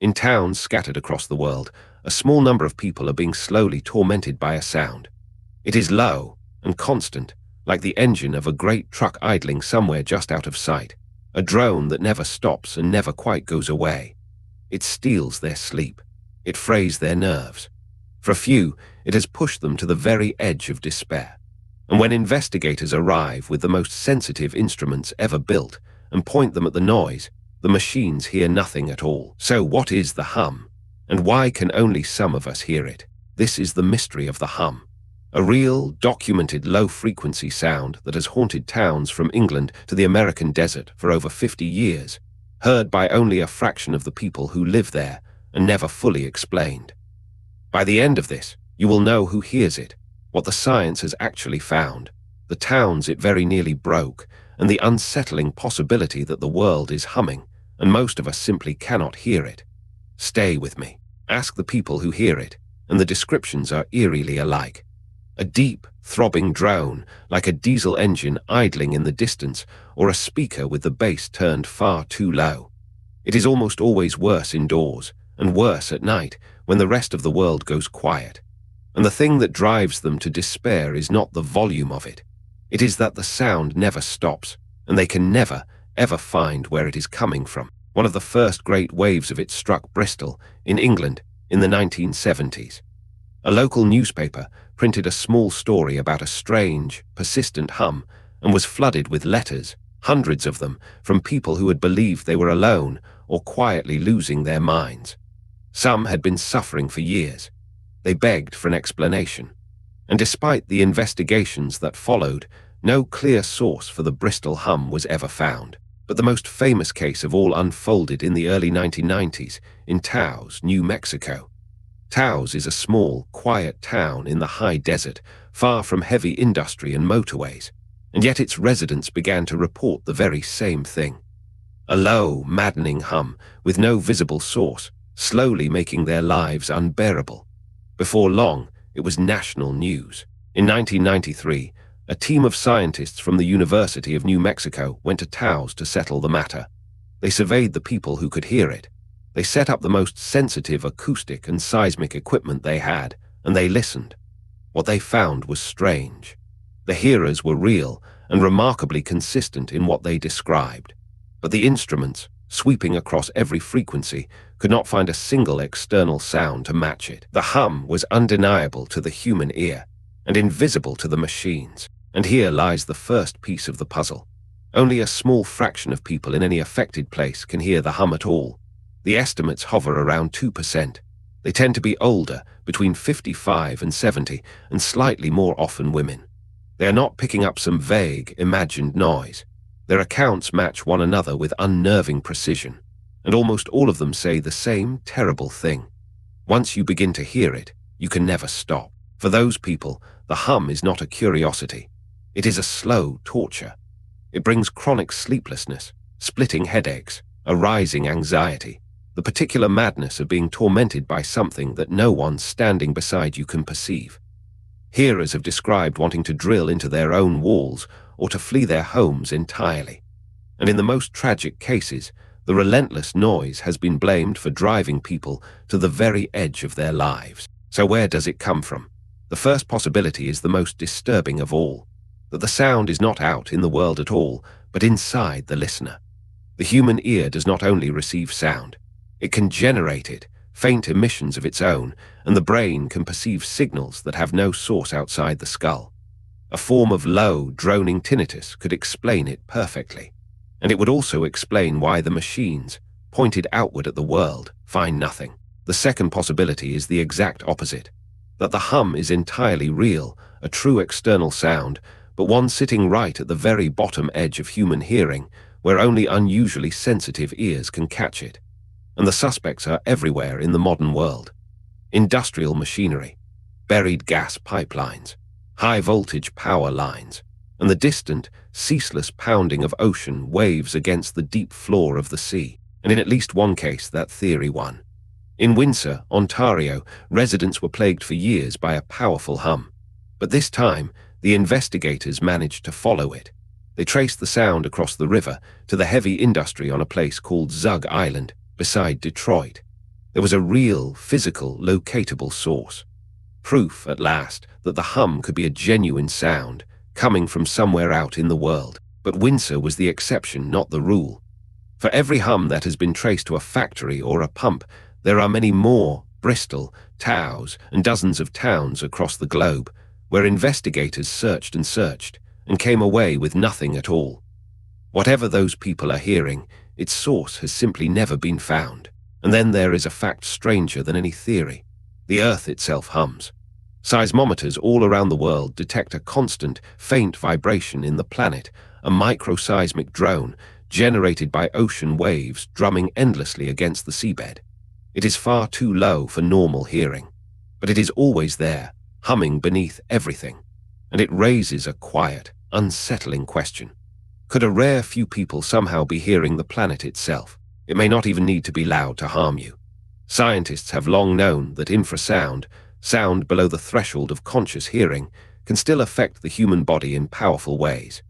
In towns scattered across the world, a small number of people are being slowly tormented by a sound. It is low and constant, like the engine of a great truck idling somewhere just out of sight, a drone that never stops and never quite goes away. It steals their sleep. It frays their nerves. For a few, it has pushed them to the very edge of despair. And when investigators arrive with the most sensitive instruments ever built and point them at the noise, the machines hear nothing at all. So what is the hum? And why can only some of us hear it? This is the mystery of the hum. A real, documented low-frequency sound that has haunted towns from England to the American desert for over 50 years, heard by only a fraction of the people who live there and never fully explained. By the end of this, you will know who hears it, what the science has actually found, the towns it very nearly broke, and the unsettling possibility that the world is humming, and most of us simply cannot hear it. Stay with me. Ask the people who hear it, and the descriptions are eerily alike. A deep, throbbing drone, like a diesel engine idling in the distance, or a speaker with the bass turned far too low. It is almost always worse indoors, and worse at night, when the rest of the world goes quiet. And the thing that drives them to despair is not the volume of it. It is that the sound never stops, and they can never, ever find where it is coming from. One of the first great waves of it struck Bristol, in England, in the 1970s. A local newspaper printed a small story about a strange, persistent hum and was flooded with letters, hundreds of them, from people who had believed they were alone or quietly losing their minds. Some had been suffering for years. They begged for an explanation. And despite the investigations that followed, no clear source for the Bristol hum was ever found. But the most famous case of all unfolded in the early 1990s in Taos, New Mexico. Taos is a small, quiet town in the high desert, far from heavy industry and motorways, and yet its residents began to report the very same thing. A low, maddening hum, with no visible source, slowly making their lives unbearable. Before long, it was national news. In 1993, a team of scientists from the University of New Mexico went to Taos to settle the matter. They surveyed the people who could hear it. They set up the most sensitive acoustic and seismic equipment they had, and they listened. What they found was strange. The hearers were real and remarkably consistent in what they described. But the instruments, sweeping across every frequency, could not find a single external sound to match it. The hum was undeniable to the human ear and invisible to the machines. And here lies the first piece of the puzzle. Only a small fraction of people in any affected place can hear the hum at all. The estimates hover around 2%. They tend to be older, between 55 and 70, and slightly more often women. They are not picking up some vague, imagined noise. Their accounts match one another with unnerving precision, and almost all of them say the same terrible thing. Once you begin to hear it, you can never stop. For those people, the hum is not a curiosity. It is a slow torture. It brings chronic sleeplessness, splitting headaches, a rising anxiety, the particular madness of being tormented by something that no one standing beside you can perceive. Hearers have described wanting to drill into their own walls or to flee their homes entirely. And in the most tragic cases, the relentless noise has been blamed for driving people to the very edge of their lives. So where does it come from? The first possibility is the most disturbing of all, that the sound is not out in the world at all, but inside the listener. The human ear does not only receive sound, it can generate it, faint emissions of its own, and the brain can perceive signals that have no source outside the skull. A form of low, droning tinnitus could explain it perfectly, and it would also explain why the machines, pointed outward at the world, find nothing. The second possibility is the exact opposite, that the hum is entirely real, a true external sound, but one sitting right at the very bottom edge of human hearing, where only unusually sensitive ears can catch it. And the suspects are everywhere in the modern world. Industrial machinery, buried gas pipelines, high-voltage power lines, and the distant, ceaseless pounding of ocean waves against the deep floor of the sea. And in at least one case, that theory won. In Windsor, Ontario, residents were plagued for years by a powerful hum. But this time, the investigators managed to follow it. They traced the sound across the river to the heavy industry on a place called Zug Island, beside Detroit. There was a real, physical, locatable source. Proof, at last, that the hum could be a genuine sound, coming from somewhere out in the world. But Windsor was the exception, not the rule. For every hum that has been traced to a factory or a pump, there are many more, Bristol, Taos, and dozens of towns across the globe, where investigators searched and came away with nothing at all. Whatever those people are hearing, its source has simply never been found. And then there is a fact stranger than any theory. The Earth itself hums. Seismometers all around the world detect a constant, faint vibration in the planet, a microseismic drone generated by ocean waves drumming endlessly against the seabed. It is far too low for normal hearing, but it is always there, humming beneath everything. And it raises a quiet, unsettling question. Could a rare few people somehow be hearing the planet itself? It may not even need to be loud to harm you. Scientists have long known that infrasound, sound below the threshold of conscious hearing, can still affect the human body in powerful ways.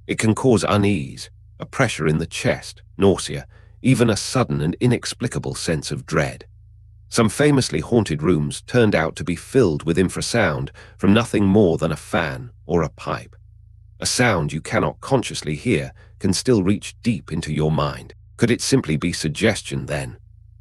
It can cause unease, a pressure in the chest, nausea, even a sudden and inexplicable sense of dread. Some famously haunted rooms turned out to be filled with infrasound from nothing more than a fan or a pipe. A sound you cannot consciously hear can still reach deep into your mind. Could it simply be suggestion then?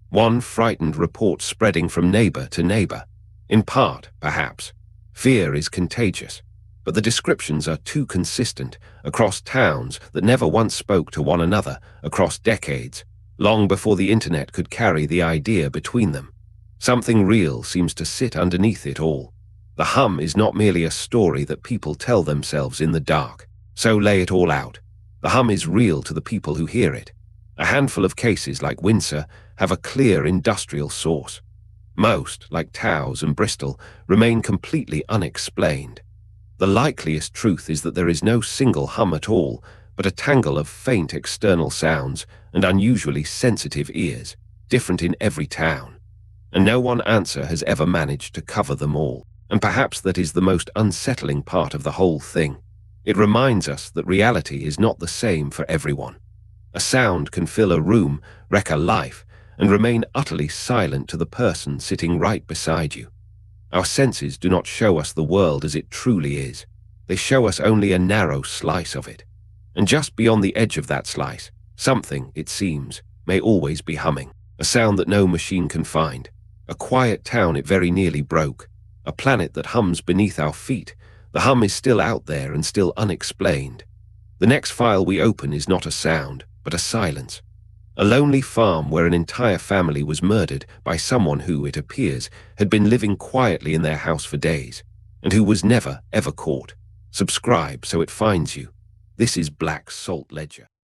One frightened report spreading from neighbor to neighbor. In part, perhaps. Fear is contagious, but the descriptions are too consistent across towns that never once spoke to one another across decades, long before the internet could carry the idea between them. Something real seems to sit underneath it all. The hum is not merely a story that people tell themselves in the dark. So lay it all out. The hum is real to the people who hear it. A handful of cases like Windsor have a clear industrial source. Most, like Taos and Bristol, remain completely unexplained. The likeliest truth is that there is no single hum at all, but a tangle of faint external sounds and unusually sensitive ears, different in every town. And no one answer has ever managed to cover them all. And perhaps that is the most unsettling part of the whole thing. It reminds us that reality is not the same for everyone. A sound can fill a room, wreck a life, and remain utterly silent to the person sitting right beside you. Our senses do not show us the world as it truly is. They show us only a narrow slice of it. And just beyond the edge of that slice, something, it seems, may always be humming. A sound that no machine can find. A quiet town it very nearly broke. A planet that hums beneath our feet. The hum is still out there and still unexplained. The next file we open is not a sound, but a silence. A lonely farm where an entire family was murdered by someone who, it appears, had been living quietly in their house for days, and who was never, ever caught. Subscribe so it finds you. This is Black Salt Ledger.